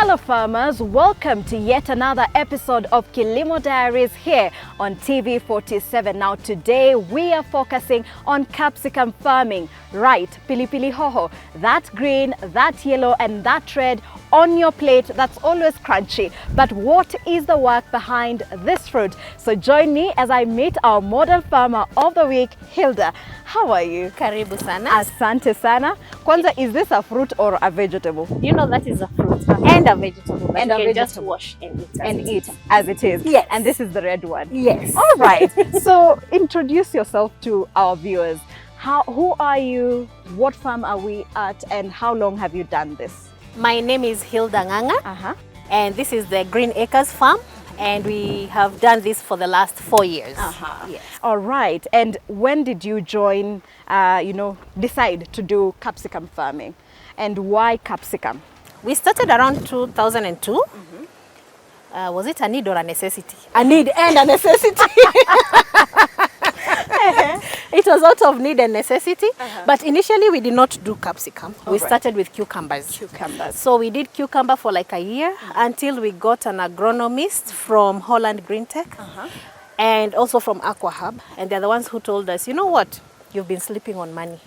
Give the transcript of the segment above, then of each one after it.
Hello farmers, welcome to yet another episode of Kilimo Diaries here on TV 47. Now today we are focusing on capsicum farming. Right, Pilipili hoho, that green, that yellow and that red on your plate, that's always crunchy. But what is the work behind this fruit? So join me as I meet our model farmer of the week, Hilda. How are you? Karibu sana. Asante sana. Kwanza, is this a fruit or a vegetable? You know that is a fruit and a vegetable. And you can just wash and eat as it is. Yes. And this is the red one. Yes. All right. So introduce yourself to our viewers. Who are you? What farm are we at? And how long have you done this? My name is Hilda Nganga, and this is the Green Acres farm, and we have done this for the last 4 years. Yes. All right. And when did you join, decide to do capsicum farming? And why capsicum? We started around 2002. Was it a need or a necessity? A need and a necessity. It was out of need and necessity, but initially we did not do capsicum. We started with cucumbers. So we did cucumber for like a year until we got an agronomist from Holland Green Tech and also from Aqua Hub, and they're the ones who told us, you know what? You've been sleeping on money.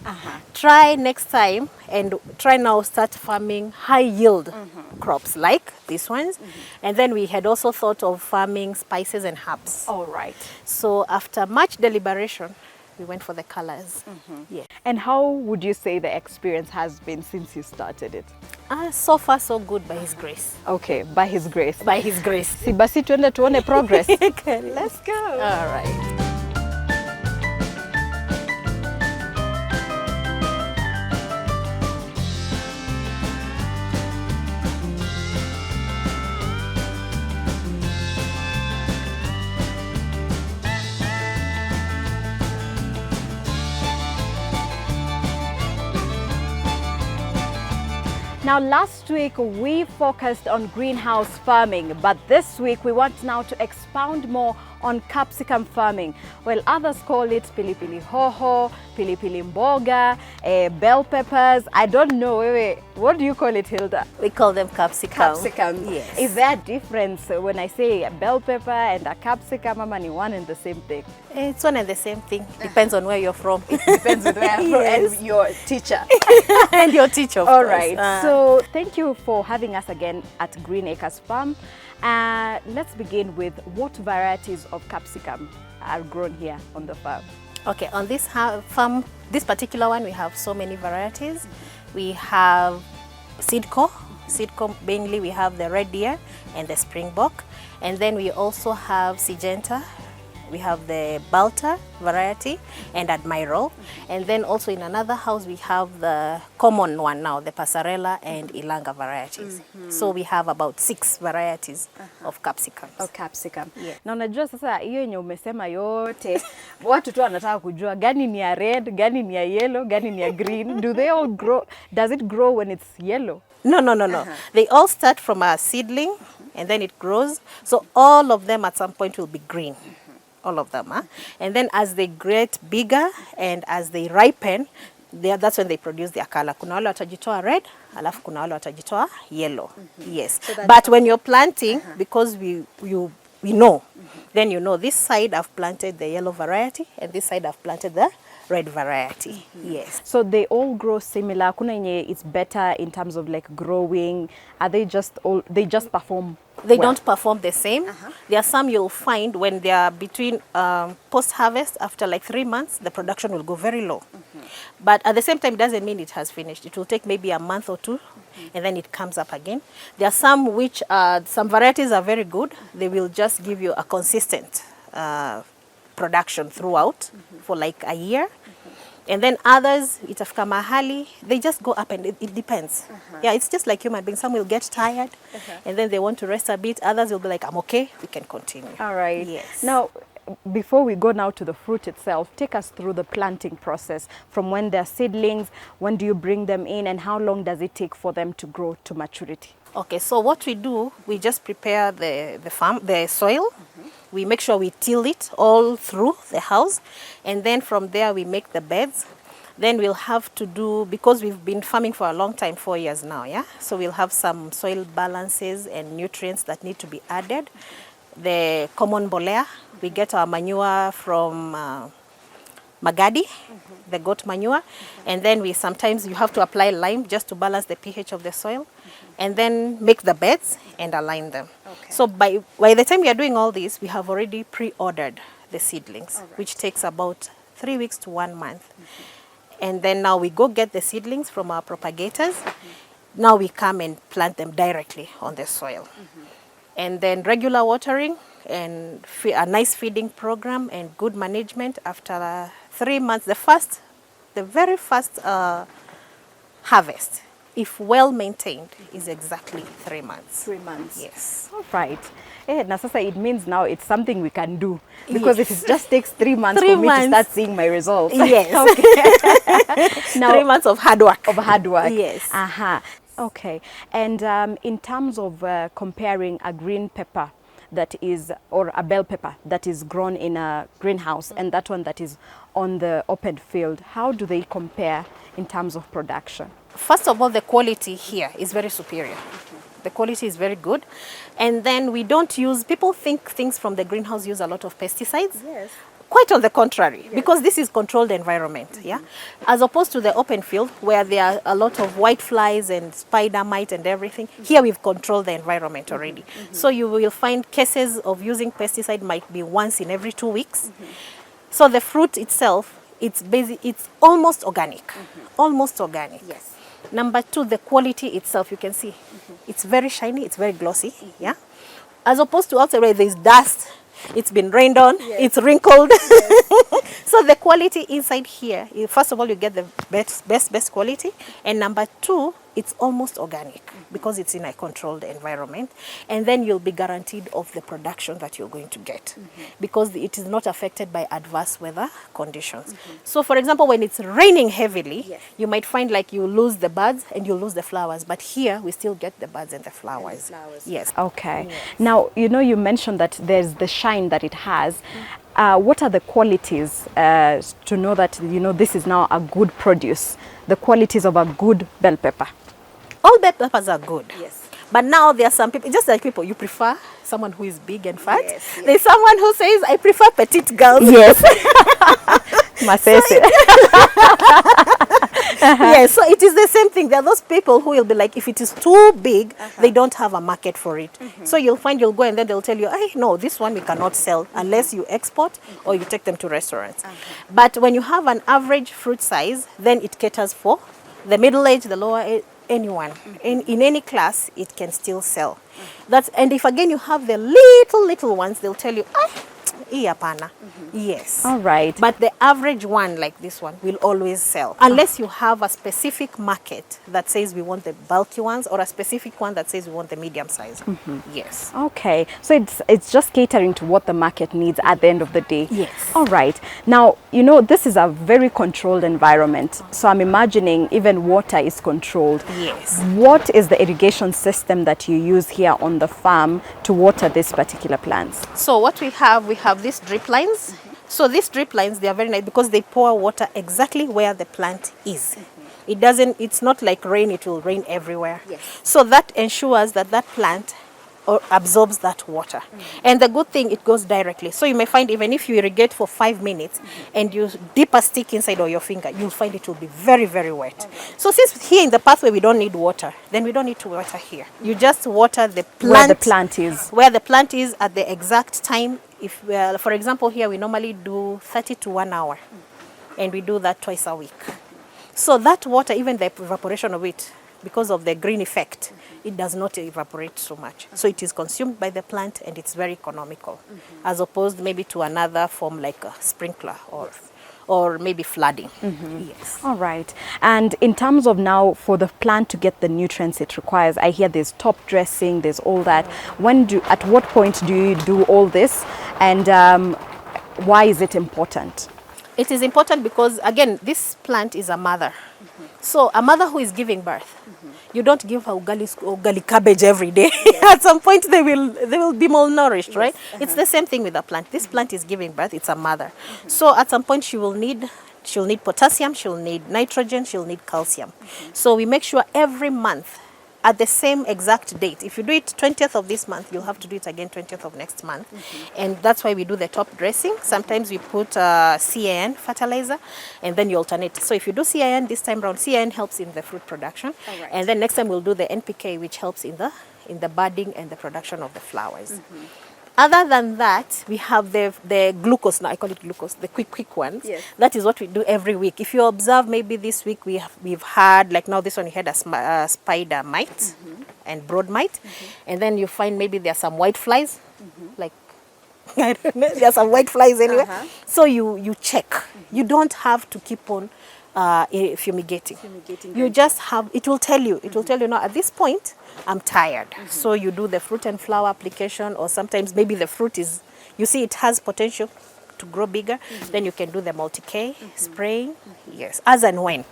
Try next time and try now start farming high yield crops like these ones. And then we had also thought of farming spices and herbs. All right. So after much deliberation, we went for the colors. Yeah. And how would you say the experience has been since you started it? So far so good by His grace. Okay, by His grace. By His grace. Si basi tuende tuone progress. Let's go. All right. Now last week we focused on greenhouse farming, but this week we want now to expound more on capsicum farming. Well, others call it pilipili hoho, pilipili mboga, bell peppers. I don't know. What do you call it, Hilda? We call them capsicum. Capsicum. Yes. Is there a difference when I say a bell pepper and a capsicum? Am I one and the same thing? It's one and the same thing. Depends on where you're from. Depends on where you're from and your teacher. And your teacher, of All course. right. So thank you for having us again at Green Acres Farm. Let's begin with what varieties of capsicum are grown here on the farm. Okay, on this farm, this particular one, we have so many varieties. We have Seedco. Seedco, mainly we have the red deer and the springbok. And then we also have Syngenta. We have the Balta variety and Admiral. And then also in another house, we have the common one now, the Passarella and Ilanga varieties. So we have about 6 varieties of capsicums. Of capsicum. Yeah. Na unajua sasa hiyo yenye umesema yote, watu tu wanataka kujua gani ni ya red, gani ni ya yellow, gani ni ya green. Do they all grow? Does it grow when it's yellow? No. They all start from a seedling and then it grows. So all of them at some point will be green. All of them. And then as they get bigger and as they ripen, that's when they produce their color. Kuna wale watajitoa red, alafu kuna wale watajitoa yellow. Yes. So but when you're planting, because we know, then you know this side I've planted the yellow variety and this side I've planted the red variety. Yes. So they all grow similar. Kuna yenye it's better in terms of like growing. Are they just perform? They don't perform the same. There are some you'll find when they are between post-harvest, after like 3 months, the production will go very low. But at the same time, it doesn't mean it has finished. It will take maybe a month or 2, and then it comes up again. There are some which, some varieties are very good. They will just give you a consistent production throughout for like a year. And then others, itafika mahali, they just go up and it depends. Yeah, it's just like human beings. Some will get tired and then they want to rest a bit. Others will be like, I'm okay, we can continue. All right. Yes. Now, before we go now to the fruit itself, take us through the planting process. From when they're seedlings, when do you bring them in and how long does it take for them to grow to maturity? Okay, so what we do, we just prepare the soil. We make sure we till it all through the house. And then from there we make the beds. Then we'll have to do, because we've been farming for a long time, 4 years now, yeah? So we'll have some soil balances and nutrients that need to be added. The common mbolea, we get our manure from magadi, the goat manure, and then we sometimes you have to apply lime just to balance the pH of the soil, and then make the beds and align them. Okay. So by the time we are doing all this, we have already pre-ordered the seedlings, which takes about 3 weeks to 1 month. And then now we go get the seedlings from our propagators. Now we come and plant them directly on the soil. And then regular watering and a nice feeding program and good management after 3 months. The very first harvest, if well maintained, is exactly 3 months. 3 months. Yes. All right. Na sasa it means now it's something we can do, because Yes. if it just takes 3 months 3 for me to months. start seeing my results. Yes. Okay. Now, 3 months of hard work. of hard work. Yes. Okay. And in terms of comparing a green pepper that is, or a bell pepper that is grown in a greenhouse and that one that is on the open field, how do they compare in terms of production? First of all, the quality here is very superior. The quality is very good. And then we don't use, people think things from the greenhouse use a lot of pesticides. Yes. Quite on the contrary, because this is controlled environment, yeah? As opposed to the open field where there are a lot of white flies and spider mite and everything, here we've controlled the environment already. So you will find cases of using pesticide might be once in every 2 weeks. So the fruit itself, it's almost organic, almost organic. Yes. Number 2, the quality itself, you can see, it's very shiny, it's very glossy, yeah? As opposed to outside where there's dust, it's been rained on, it's wrinkled. So the quality inside here, first of all, you get the best quality. And number 2, it's almost organic because it's in a controlled environment. And then you'll be guaranteed of the production that you're going to get because it is not affected by adverse weather conditions. So for example, when it's raining heavily, you might find like you lose the buds and you lose the flowers. But here we still get the buds and the flowers. Yes. Okay. Now, you mentioned that there's the shine that it has. What are the qualities to know that, this is now a good produce? The qualities of a good bell pepper? All bell peppers are good. Yes. But now there are some people, just like people, you prefer someone who is big and fat. Yes. There's someone who says, I prefer petite girls. Yes. Masese. Yes, so it is the same thing. There are those people who will be like, if it is too big, they don't have a market for it. So you'll go and then they'll tell you, hey, no, this one we cannot sell unless you export or you take them to restaurants. But when you have an average fruit size, then it caters for the middle age, the lower age, anyone. In any class, it can still sell. And if again you have the little ones, they'll tell you, hapana. Yes. All right. But the average one like this one will always sell. Unless you have a specific market that says we want the bulky ones or a specific one that says we want the medium size. Yes. Okay. So it's just catering to what the market needs at the end of the day. Yes. All right. Now, this is a very controlled environment. So I'm imagining even water is controlled. Yes. What is the irrigation system that you use here on the farm to water these particular plants? So what we have these drip lines. So these drip lines, they are very nice because they pour water exactly where the plant is. It's not like rain, it will rain everywhere. Yes. So that ensures that plant absorbs that water. And the good thing, it goes directly. So you may find even if you irrigate for 5 minutes and you dip a stick inside of your finger, you'll find it will be very, very wet. So since here in the pathway we don't need water, then we don't need to water here. You just water the plant. Where the plant is. Where the plant is at the exact time. If for example, here we normally do 30 to 1 hour. And we do that twice a week. So that water, even the evaporation of it, because of the green effect, it does not evaporate so much. So it is consumed by the plant and it's very economical, as opposed maybe to another form like a sprinkler or maybe flooding. Yes. All right. And in terms of now for the plant to get the nutrients it requires, I hear there's top dressing, there's all that. At what point do you do all this, and why is it important? It is important because, again, this plant is a mother. So a mother who is giving birth, you don't give her ugali cabbage every day. At some point they will be malnourished, right? It's the same thing with the plant. This plant is giving birth, it's a mother. So at some point she will need She'll need potassium, she'll need nitrogen, she'll need calcium. So we make sure every month at the same exact date. If you do it 20th of this month, you'll have to do it again 20th of next month. And that's why we do the top dressing. Sometimes we put CAN fertilizer, and then you alternate. So if you do CAN this time around, CAN helps in the fruit production. Alright. And then next time we'll do the NPK, which helps in the budding and the production of the flowers. Other than that, we have the glucose. Now I call it glucose, the quick ones. Yes. That is what we do every week. If you observe, maybe this week we've had, like now this one, we had a spider mite and broad mite, and then you find maybe there are some white flies, like I don't know, there are some white flies anyway. So you check. You don't have to keep on fumigating. You just have, it will tell you. It will tell you now at this point I'm tired. So you do the fruit and flower application, or sometimes maybe the fruit is, you see it has potential to grow bigger, then you can do the multi-K spraying. Yes, as and when.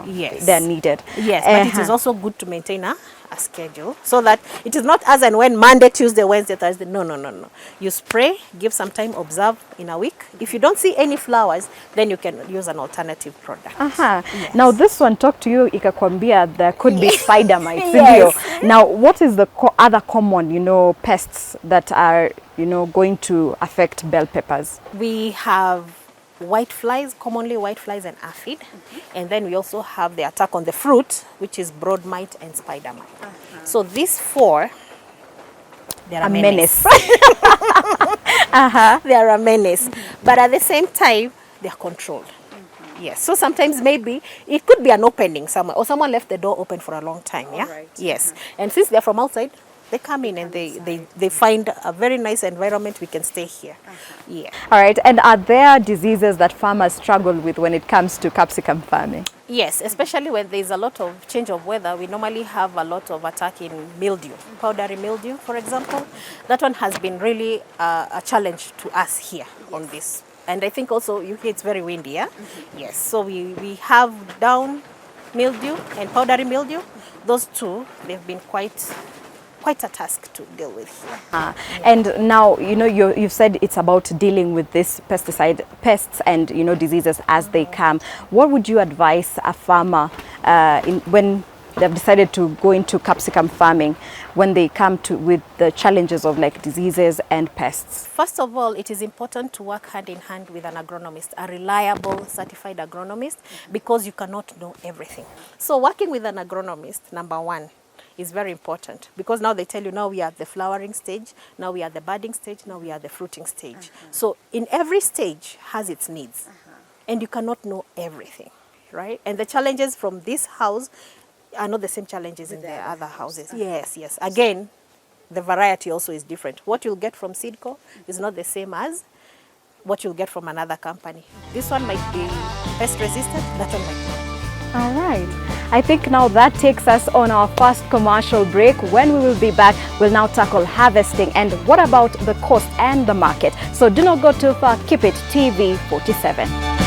Yes, they're needed. Yes, but it is also good to maintain a schedule, so that it is not as and when Monday, Tuesday, Wednesday, Thursday. No. You spray, give some time, observe in a week. If you don't see any flowers, then you can use an alternative product. Yes. Now this one, talk to you ikakwambia there could be spider mites. Yes. Now what is the other common, pests that are, going to affect bell peppers? We have white flies, commonly white flies and aphid. And then we also have the attack on the fruit, which is broad mite and spider mite. So these four, they are a menace. They are a menace. But at the same time, they are controlled. Yes. So sometimes maybe it could be an opening somewhere, or someone left the door open for a long time. Yeah. Right. Yes. And since they're from outside, they come in and they find a very nice environment. We can stay here. Yeah. All right. And are there diseases that farmers struggle with when it comes to capsicum farming? Yes, especially when there's a lot of change of weather. We normally have a lot of attack in mildew, powdery mildew, for example. That one has been really a challenge to us here on this. And I think also UK it's very windy, yeah? Yes. So we have down mildew and powdery mildew. Those two, they've been quite a task to deal with here. And now, you've said it's about dealing with this pests and, diseases as they come. What would you advise a farmer when they've decided to go into capsicum farming, when they come with the challenges of like diseases and pests? First of all, it is important to work hand in hand with an agronomist, a reliable, certified agronomist, because you cannot know everything. So working with an agronomist, number one, is very important, because now they tell you, now we are at the flowering stage, now we are at the budding stage, now we are at the fruiting stage. So in every stage has its needs, and you cannot know everything, right? And the challenges from this house are not the same challenges in the other houses. Yes. Again, the variety also is different. What you'll get from Seedco is not the same as what you'll get from another company. This one might be pest resistant, that one might not. All right. I think now that takes us on our first commercial break. When we will be back, we'll now tackle harvesting and what about the cost and the market. So do not go too far. Keep it TV 47.